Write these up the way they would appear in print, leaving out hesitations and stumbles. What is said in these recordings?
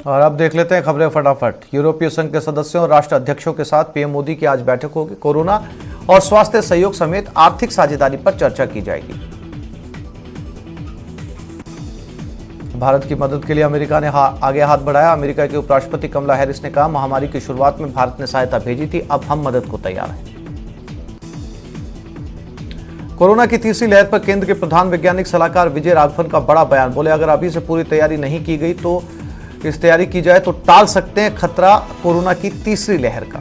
और अब देख लेते हैं खबरें फटाफट। यूरोपीय संघ के सदस्यों और राष्ट्र अध्यक्षों के साथ पीएम मोदी की आज बैठक होगी। कोरोना और स्वास्थ्य सहयोग समेत आर्थिक साझेदारी पर चर्चा की जाएगी। भारत की मदद के लिए अमेरिका ने आगे हाथ बढ़ाया। अमेरिका के उपराष्ट्रपति कमला हैरिस ने कहा, महामारी की शुरुआत में भारत ने सहायता भेजी थी, अब हम मदद को तैयार हैं। कोरोना की तीसरी लहर पर केंद्र के प्रधान वैज्ञानिक सलाहकार विजय राघवन का बड़ा बयान। बोले, अगर अभी से पूरी तैयारी नहीं की गई तो इस तैयारी की जाए तो टाल सकते हैं खतरा कोरोना की तीसरी लहर का।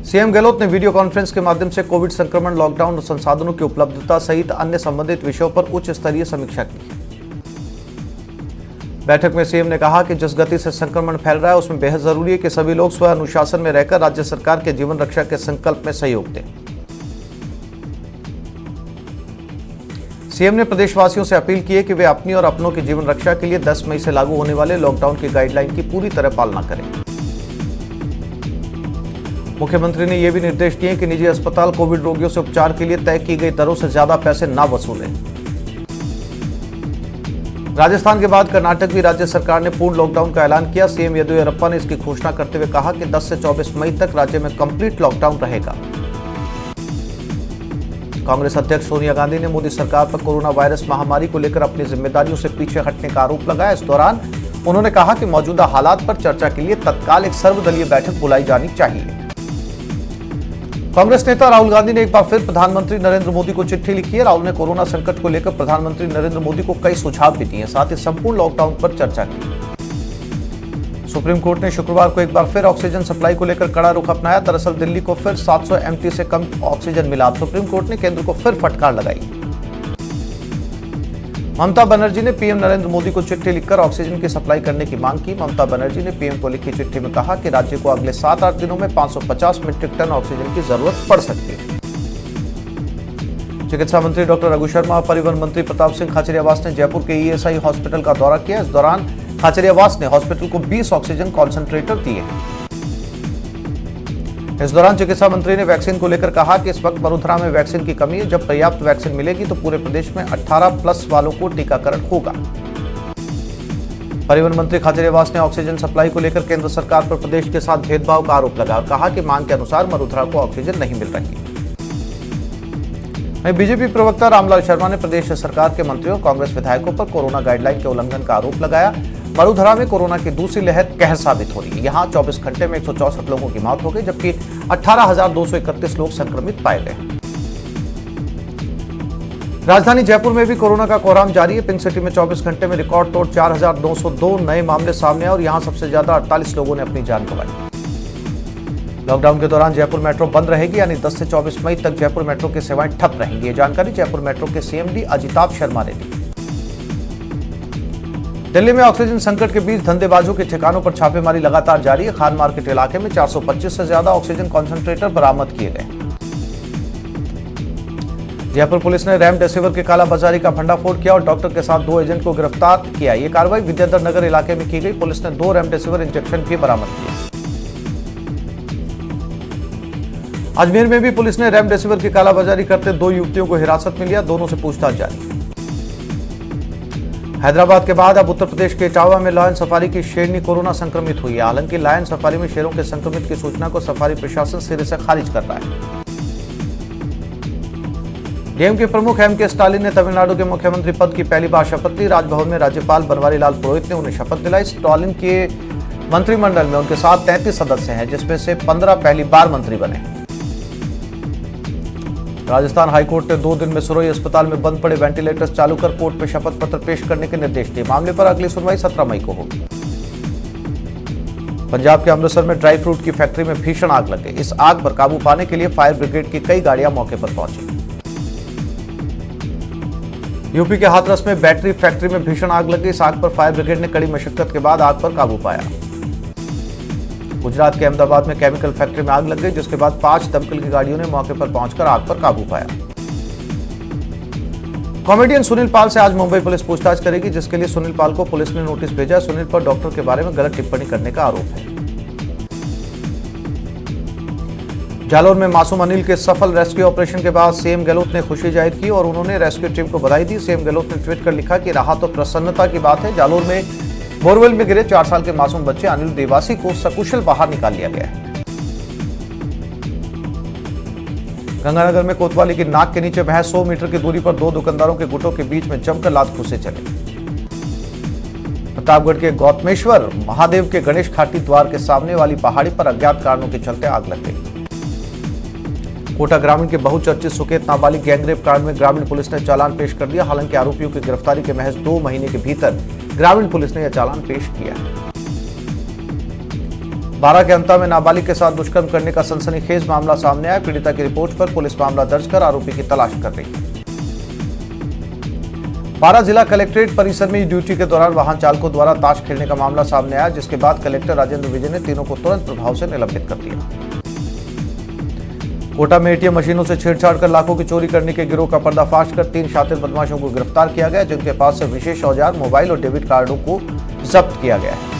सीएम गहलोत ने वीडियो कॉन्फ्रेंस के माध्यम से कोविड संक्रमण, लॉकडाउन और संसाधनों की उपलब्धता सहित अन्य संबंधित विषयों पर उच्च स्तरीय समीक्षा की। बैठक में सीएम ने कहा कि जिस गति से संक्रमण फैल रहा है उसमें बेहद जरूरी है कि सभी लोग स्व अनुशासन में रहकर राज्य सरकार के जीवन रक्षा के संकल्प में सहयोग दें। सीएम ने प्रदेशवासियों से अपील की है कि वे अपनी और अपनों की जीवन रक्षा के लिए 10 मई से लागू होने वाले लॉकडाउन की गाइडलाइन की पूरी तरह पालना करें। मुख्यमंत्री ने यह भी निर्देश दिए कि निजी अस्पताल कोविड रोगियों से उपचार के लिए तय की गई दरों से ज्यादा पैसे न वसूलें। राजस्थान के बाद कर्नाटक भी राज्य सरकार ने पूर्ण लॉकडाउन का ऐलान किया। सीएम येदियुरप्पा ने इसकी घोषणा करते हुए कहा कि 10 से 24 मई तक राज्य में कंप्लीट लॉकडाउन रहेगा। कांग्रेस अध्यक्ष सोनिया गांधी ने मोदी सरकार पर कोरोना वायरस महामारी को लेकर अपनी जिम्मेदारियों से पीछे हटने का आरोप लगाया। इस दौरान उन्होंने कहा कि मौजूदा हालात पर चर्चा के लिए तत्काल एक सर्वदलीय बैठक बुलाई जानी चाहिए। कांग्रेस नेता राहुल गांधी ने एक बार फिर प्रधानमंत्री नरेंद्र मोदी को चिट्ठी लिखी है। राहुल ने कोरोना संकट को लेकर प्रधानमंत्री नरेंद्र मोदी को कई सुझाव भी दिए, साथ ही संपूर्ण लॉकडाउन पर चर्चा की। सुप्रीम कोर्ट ने शुक्रवार को एक बार फिर ऑक्सीजन सप्लाई को लेकर कड़ा रुख अपनाया। दरअसल दिल्ली को फिर 700 एमटी से कम ऑक्सीजन मिला। सुप्रीम कोर्ट ने केंद्र को फिर फटकार लगाई। ममता बनर्जी ने पीएम नरेंद्र मोदी को चिट्ठी लिखकर ऑक्सीजन की सप्लाई करने की मांग की। ममता बनर्जी ने पीएम को लिखी चिट्ठी में कहा कि राज्य को अगले 7-8 दिनों में 550 मीट्रिक टन ऑक्सीजन की जरूरत पड़ सकती है। चिकित्सा मंत्री डॉक्टर रघु शर्मा और परिवहन मंत्री प्रताप सिंह खाचरियावास ने जयपुर के ईएसआई हॉस्पिटल का दौरा किया। इस दौरान खाचरियावास ने हॉस्पिटल को 20 ऑक्सीजन कॉन्सेंट्रेटर दिए। इस दौरान चिकित्सा मंत्री ने वैक्सीन को लेकर कहा कि इस वक्त वडोदरा में वैक्सीन की कमी है। जब पर्याप्त वैक्सीन मिलेगी तो पूरे प्रदेश में 18+ वालों को टीकाकरण होगा। परिवहन मंत्री खाचरियावास ने ऑक्सीजन सप्लाई को लेकर केंद्र सरकार पर प्रदेश के साथ भेदभाव का आरोप लगाया और कहा कि मांग के अनुसार वडोदरा को ऑक्सीजन नहीं मिल रही। बीजेपी प्रवक्ता रामलाल शर्मा ने प्रदेश सरकार के मंत्रियों और कांग्रेस विधायकों पर कोरोना गाइडलाइन के उल्लंघन का आरोप लगाया। वडोदरा में कोरोना की दूसरी लहर कहर साबित हो रही है। यहां 24 घंटे में 164 लोगों की मौत हो गई, जबकि 18,231 लोग संक्रमित पाए गए। राजधानी जयपुर में भी कोरोना का कोहराम जारी है। पिंक सिटी में 24 घंटे में रिकॉर्ड तोड़ 4,202 नए मामले सामने आए और यहां सबसे ज्यादा 48 लोगों ने अपनी जान गंवाई। लॉकडाउन के दौरान जयपुर मेट्रो बंद रहेगी, यानी 10 से 24 मई तक जयपुर मेट्रो की सेवाएं ठप रहेंगी। ये जानकारी जयपुर मेट्रो के सीएमडी अजिताभ शर्मा ने दी। दिल्ली में ऑक्सीजन संकट के बीच धंधेबाजों के ठिकानों पर छापेमारी लगातार जारी है। खान मार्केट इलाके में 425 से ज्यादा ऑक्सीजन कॉन्सेंट्रेटर बरामद किए गए। जयपुर पुलिस ने रेमडेसिविर की कालाबाजारी का भंडाफोड़ किया और डॉक्टर के साथ 2 एजेंट को गिरफ्तार किया। यह कार्रवाई विद्याधर नगर इलाके में की गई। पुलिस ने 2 रेमडेसिविर इंजेक्शन भी बरामद किए। अजमेर में भी पुलिस ने रेमडेसिविर की कालाबाजारी करते 2 युवतियों को हिरासत में लिया। दोनों से पूछताछ जारी। हैदराबाद के बाद अब उत्तर प्रदेश के इटावा में लायन सफारी की शेरनी कोरोना संक्रमित हुई है। हालांकि लायन सफारी में शेरों के संक्रमित की सूचना को सफारी प्रशासन सिरे से खारिज कर रहा है। डीएमके प्रमुख एमके स्टालिन ने तमिलनाडु के मुख्यमंत्री पद की पहली बार शपथ ली। राजभवन में राज्यपाल बनवारी लाल पुरोहित ने उन्हें शपथ दिलाई। स्टालिन के मंत्रिमंडल में उनके साथ 33 सदस्य हैं, जिसमें से 15 पहली बार मंत्री बने। राजस्थान हाईकोर्ट ने 2 दिन में सुरोई अस्पताल में बंद पड़े वेंटिलेटर्स चालू कर कोर्ट में शपथ पत्र पेश करने के निर्देश दिए। मामले पर अगली सुनवाई 17 मई को होगी। पंजाब के अमृतसर में ड्राई फ्रूट की फैक्ट्री में भीषण आग लग गई। इस आग पर काबू पाने के लिए फायर ब्रिगेड की कई गाड़ियां मौके पर पहुंची। यूपी के हाथरस में बैटरी फैक्ट्री में भीषण आग लग गई। इस आग पर फायर ब्रिगेड ने कड़ी मशक्कत के बाद आग पर काबू पाया। गुजरात के अहमदाबाद में केमिकल फैक्ट्री में आग लग गई, जिसके बाद 5 दमकल की गाड़ियों ने मौके पर पहुंचकर आग पर काबू पाया। कॉमेडियन सुनील पाल से आज मुंबई पुलिस पूछताछ करेगी, जिसके लिए सुनील पाल को पुलिस ने नोटिस भेजा। सुनील पर डॉक्टर के बारे में गलत टिप्पणी करने का आरोप है। जालौर में मासूम अनिल के सफल रेस्क्यू ऑपरेशन के बाद सीएम गहलोत ने खुशी जाहिर की और उन्होंने रेस्क्यू टीम को बधाई दी। सीएम गहलोत ने ट्वीट कर लिखा कि राहत और प्रसन्नता की बात है। जालौर में बोरवेल में गिरे 4 साल के मासूम बच्चे अनिल देवासी को सकुशल बाहर निकाल लिया गया है। गंगानगर में कोतवाली की नाक के नीचे महज 100 मीटर की दूरी पर 2 दुकानदारों के गुटों के बीच में जमकर लात घुसे चले। प्रतापगढ़ के गौतमेश्वर महादेव के गणेश घाटी द्वार के सामने वाली पहाड़ी पर अज्ञात कारणों के चलते आग लग गई। कोटा ग्रामीण के बहुचर्चित सुकेत नाबालिग गैंगरेप कांड में ग्रामीण पुलिस ने चालान पेश कर दिया। हालांकि आरोपियों की गिरफ्तारी के महज 2 महीने के भीतर ग्रामीण पुलिस ने यह चालान पेश किया है। 12 के अंता में नाबालिग के साथ दुष्कर्म करने का सनसनीखेज मामला सामने आया। पीड़िता की रिपोर्ट पर पुलिस मामला दर्ज कर आरोपी की तलाश कर रही है। 12 जिला कलेक्ट्रेट परिसर में ड्यूटी के दौरान वाहन चालकों द्वारा ताश खेलने का मामला सामने आया, जिसके बाद कलेक्टर राजेंद्र विजय ने तीनों को तुरंत प्रभाव से निलंबित कर दिया। कोटा में एटीएम मशीनों से छेड़छाड़ कर लाखों की चोरी करने के गिरोह का पर्दाफाश कर 3 शातिर बदमाशों को गिरफ्तार किया गया, जिनके पास से विशेष औजार, मोबाइल और डेबिट कार्डों को जब्त किया गया है।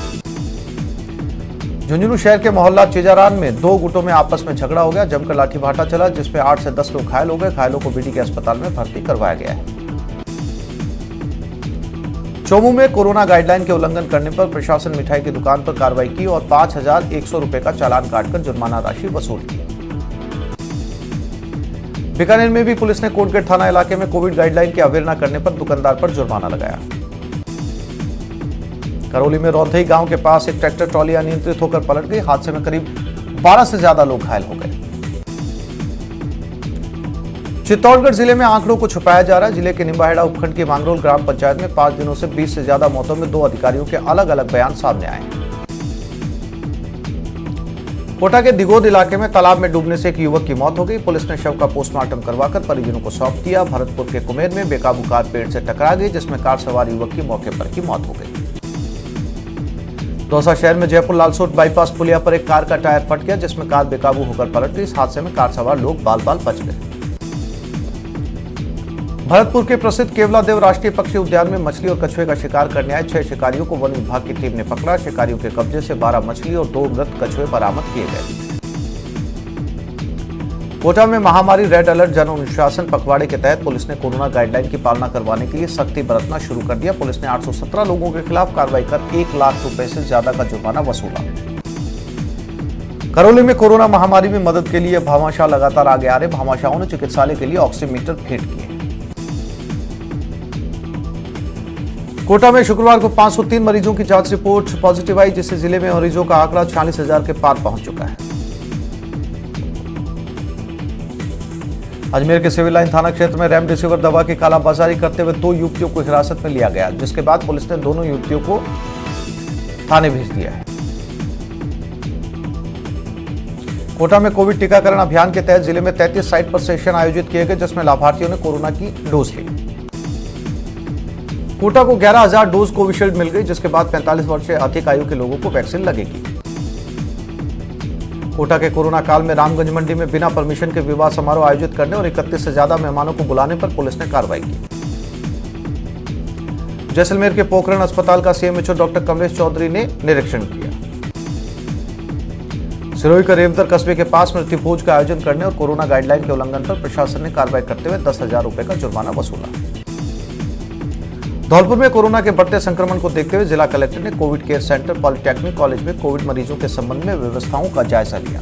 झुंझुनू शहर के मोहल्ला चिजारान में 2 गुटों में आपस में झगड़ा हो गया। जमकर लाठीभाटा चला, जिसमें 8 से 10 लोग घायल हो गए। घायलों को बीडी के अस्पताल में भर्ती करवाया गया है। चोमू में कोरोना गाइडलाइन के उल्लंघन करने पर प्रशासन मिठाई की दुकान पर कार्रवाई की और 5,100 रुपए का चालान काटकर जुर्माना राशि वसूल की। बीकानेर में भी पुलिस ने कोटगेट थाना इलाके में कोविड गाइडलाइन की अवहेलना करने पर दुकानदार पर जुर्माना लगाया। करौली में रौथई गांव के पास एक ट्रैक्टर ट्रॉली अनियंत्रित होकर पलट गई। हादसे में करीब 12 से ज्यादा लोग घायल हो गए। चित्तौड़गढ़ जिले में आंकड़ों को छुपाया जा रहा है। जिले के निम्बाहेड़ा उपखंड की मांगरोल ग्राम पंचायत में 5 दिनों से 20 से ज्यादा मौतों में 2 अधिकारियों के अलग अलग बयान सामने आए हैं। कोटा के दिगोद इलाके में तालाब में डूबने से एक युवक की मौत हो गई। पुलिस ने शव का पोस्टमार्टम करवाकर परिजनों को सौंप दिया। भरतपुर के कुमेर में बेकाबू कार पेड़ से टकरा गई, जिसमें कार सवार युवक की मौके पर ही मौत हो गई। दौसा शहर में जयपुर लालसोट बाईपास पुलिया पर एक कार का टायर फट गया, जिसमें कार बेकाबू होकर पलट गई। इस हादसे में कार सवार लोग बाल बाल बच गए। भरतपुर के प्रसिद्ध केवलादेव राष्ट्रीय पक्षी उद्यान में मछली और कछुए का शिकार करने आए 6 शिकारियों को वन विभाग की टीम ने पकड़ा। शिकारियों के कब्जे से 12 मछली और 2 मृत कछुए बरामद किए गए। कोटा में महामारी रेड अलर्ट जन अनुशासन पखवाड़े के तहत पुलिस ने कोरोना गाइडलाइन की पालना करवाने के लिए सख्ती बरतना शुरू कर दिया। पुलिस ने 817 लोगों के खिलाफ कार्रवाई कर 1 लाख रुपए से ज्यादा का जुर्माना वसूला। करौली में कोरोना महामारी में मदद के लिए भामाशाह लगातार आगे आ रहे। भामाशाहों ने चिकित्सालय के लिए ऑक्सीमीटर भेंट किए। कोटा में शुक्रवार को 503 मरीजों की जांच रिपोर्ट पॉजिटिव आई, जिससे जिले में मरीजों का आंकड़ा 46,000 के पार पहुंच चुका है। अजमेर के सिविल लाइन थाना क्षेत्र में रेमडेसिविर दवा की कालाबाजारी करते हुए 2 युवतियों को हिरासत में लिया गया, जिसके बाद पुलिस ने दोनों युवतियों को थाने भेज दिया है। कोटा में कोविड टीकाकरण अभियान के तहत जिले में 33 साइट पर सेशन आयोजित किए गए, जिसमें लाभार्थियों ने कोरोना की डोज ली। कोटा को 11,000 डोज कोविशील्ड मिल गई, जिसके बाद 45 वर्ष से अधिक आयु के लोगों को वैक्सीन लगेगी। कोटा के कोरोना काल में रामगंज मंडी में बिना परमिशन के विवाह समारोह आयोजित करने और 31 से ज्यादा मेहमानों को बुलाने पर पुलिस ने कार्रवाई की। जैसलमेर के पोखरण अस्पताल का सीएमएचओ डॉक्टर कमलेश चौधरी ने निरीक्षण किया। सिरोही के रेवदर कस्बे के पास मृत्यु भोज का आयोजन करने और कोरोना गाइडलाइन के उल्लंघन पर प्रशासन ने कार्रवाई करते हुए 10,000 रुपए का जुर्माना वसूला। धौलपुर में कोरोना के बढ़ते संक्रमण को देखते हुए जिला कलेक्टर ने Covid care centre polytechnic college में कोविड मरीजों के संबंध में व्यवस्थाओं का जायजा लिया।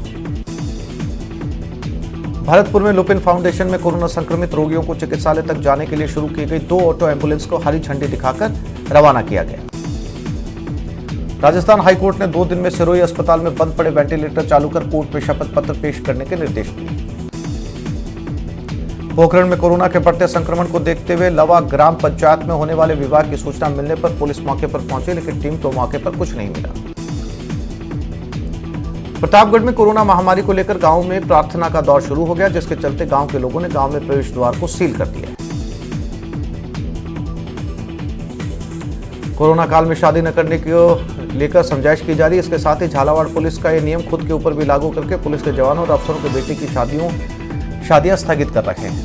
भरतपुर में लुपिन फाउंडेशन में कोरोना संक्रमित रोगियों को चिकित्सालय तक जाने के लिए शुरू की गई 2 ऑटो एम्बुलेंस को हरी झंडी दिखाकर रवाना किया गया। राजस्थान हाईकोर्ट ने 2 दिन में सिरोही अस्पताल में बंद पड़े वेंटिलेटर चालू कर कोर्ट में शपथ पत्र पेश करने के निर्देश दिए। पोखरण में कोरोना के बढ़ते संक्रमण को देखते हुए लवा ग्राम पंचायत में होने वाले विवाह की सूचना मिलने पर पुलिस मौके पर पहुंची, लेकिन टीम को मौके पर कुछ नहीं मिला। प्रतापगढ़ में कोरोना महामारी को लेकर गांव में प्रार्थना का दौर शुरू हो गया, जिसके चलते गांव के लोगों ने गांव में प्रवेश द्वार को सील कर दिया है। कोरोना काल में शादी न करने को लेकर समझाइश की जा रही है। इसके साथ ही झालावाड़ पुलिस का यह नियम खुद के ऊपर भी लागू करके पुलिस के जवानों और अफसरों के बेटे की शादियां स्थगित कर रखे हैं।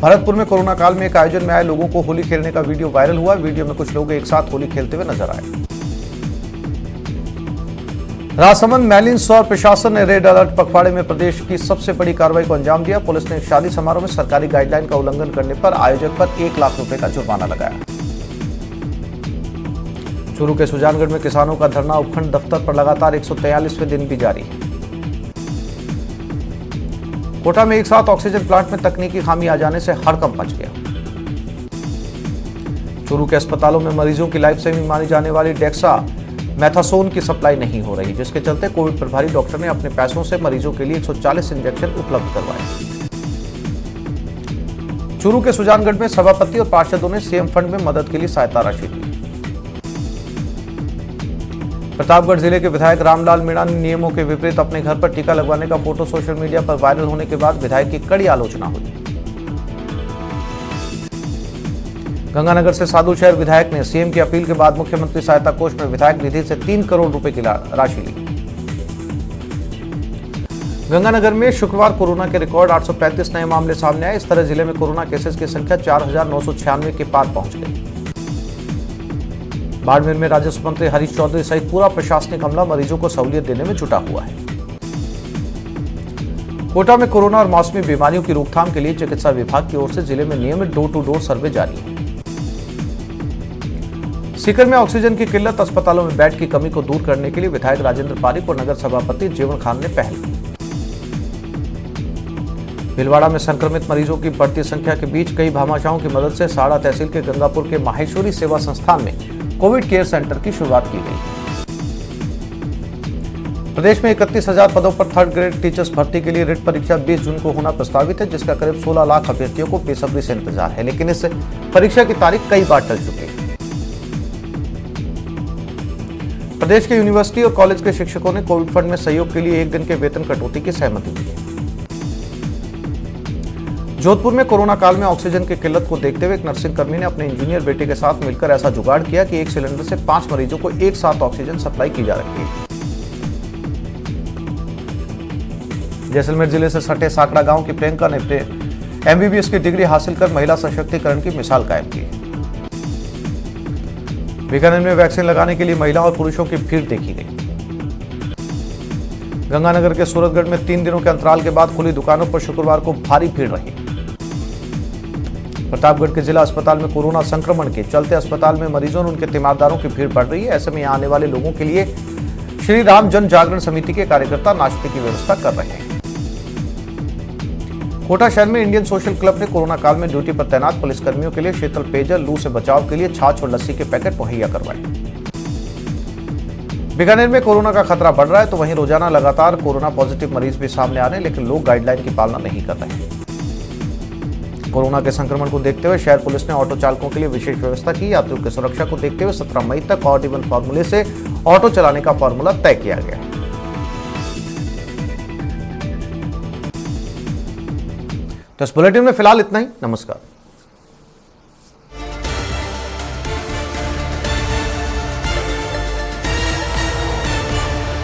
भरतपुर में कोरोना काल में एक आयोजन में आए लोगों को होली खेलने का वीडियो वायरल हुआ। वीडियो में कुछ लोग एक साथ होली खेलते हुए नजर आए। राजसमंद, मैलिन्स और प्रशासन ने रेड अलर्ट पखवाड़े में प्रदेश की सबसे बड़ी कार्रवाई को अंजाम दिया। पुलिस ने एक शादी समारोह में सरकारी गाइडलाइन का उल्लंघन करने पर आयोजक पर 1 लाख रुपए का जुर्माना लगाया। चूरू के सुजानगढ़ में किसानों का धरना उपखंड दफ्तर पर लगातार 143वें दिन भी जारी। कोटा में एक साथ ऑक्सीजन प्लांट में तकनीकी खामी आ जाने से हड़कंप मच गया। चूरू के अस्पतालों में मरीजों की लाइफ सेविंग मानी जाने वाली डेक्सा मैथासोन की सप्लाई नहीं हो रही, जिसके चलते कोविड प्रभारी डॉक्टर ने अपने पैसों से मरीजों के लिए 140 इंजेक्शन उपलब्ध करवाए। चूरू के सुजानगढ़ में सभापति और पार्षदों ने सीएम फंड में मदद के लिए सहायता राशि दी। प्रतापगढ़ जिले के विधायक रामलाल मीणा ने नियमों के विपरीत अपने घर पर टीका लगवाने का फोटो सोशल मीडिया पर वायरल होने के बाद विधायक की कड़ी आलोचना हुई। गंगानगर से साधु शहर विधायक ने सीएम की अपील के बाद मुख्यमंत्री सहायता कोष में विधायक निधि से 3 करोड़ रुपए की राशि ली। गंगानगर में शुक्रवार कोरोना के रिकॉर्ड 835 नए मामले सामने आए। इस तरह जिले में कोरोना केसेस की संख्या 4,996 के पार पहुंच गई। बाड़मेर में राजस्व मंत्री हरीश चौधरी सहित पूरा प्रशासनिक अमला मरीजों को सहूलियत देने में जुटा हुआ है। कोटा में कोरोना और मौसमी बीमारियों की रोकथाम के लिए चिकित्सा विभाग की ओर से जिले में नियमित डोर टू डोर सर्वे जारी है। सीकर में ऑक्सीजन की किल्लत, अस्पतालों में बेड की कमी को दूर करने के लिए विधायक राजेंद्र पारिक और नगर सभापति जीवन खान ने पहल की। भीलवाड़ा में संक्रमित मरीजों की बढ़ती संख्या के बीच कई भामाशाहों की मदद से साड़ा तहसील के गंगापुर के माहेश्वरी सेवा संस्थान में कोविड केयर सेंटर की शुरुआत की गई। प्रदेश में 31,000 पदों पर थर्ड ग्रेड टीचर्स भर्ती के लिए रिट परीक्षा 20 जून को होना प्रस्तावित है, जिसका करीब 16 लाख अभ्यर्थियों को बेसब्री से इंतजार है, लेकिन इस परीक्षा की तारीख कई बार टल चुकी है। प्रदेश के यूनिवर्सिटी और कॉलेज के शिक्षकों ने कोविड फंड में सहयोग के लिए 1 दिन के वेतन कटौती की सहमति दी है। जोधपुर में कोरोना काल में ऑक्सीजन की किल्लत को देखते हुए एक नर्सिंग कर्मी ने अपने इंजीनियर बेटे के साथ मिलकर ऐसा जुगाड़ किया कि एक सिलेंडर से 5 मरीजों को एक साथ ऑक्सीजन सप्लाई की जा रही है। जैसलमेर जिले से सटे साकड़ा गांव की प्रियंका ने एमबीबीएस की डिग्री हासिल कर महिला सशक्तिकरण की मिसाल कायम की। बीकानेर में वैक्सीन लगाने के लिए महिला और पुरुषों की भीड़ देखी गई। गंगानगर के सूरतगढ़ में 3 दिनों के अंतराल के बाद खुली दुकानों पर शुक्रवार को भारी भीड़ रही। प्रतापगढ़ के जिला अस्पताल में कोरोना संक्रमण के चलते अस्पताल में मरीजों और उनके तीमारदारों की भीड़ बढ़ रही है। ऐसे में यहां आने वाले लोगों के लिए श्री राम जन जागरण समिति के कार्यकर्ता नाश्ते की व्यवस्था कर रहे हैं। कोटा शहर में इंडियन सोशल क्लब ने कोरोना काल में ड्यूटी पर तैनात पुलिसकर्मियों के लिए शीतल पेयजल, लू से बचाव के लिए छाछ और लस्सी के पैकेट मुहैया करवाए। बीकानेर में कोरोना का खतरा बढ़ रहा है, तो वहीं रोजाना लगातार कोरोना पॉजिटिव मरीज भी सामने आ रहे हैं, लेकिन लोग गाइडलाइन की पालना नहीं कर रहे हैं। कोरोना के संक्रमण को देखते हुए शहर पुलिस ने ऑटो चालकों के लिए विशेष व्यवस्था की। यात्रियों की सुरक्षा को देखते हुए 17 मई तक ऑड इवन फॉर्मूले से ऑटो चलाने का फॉर्मूला तय किया गया। तो इस बुलेटिन में फिलहाल इतना ही। नमस्कार।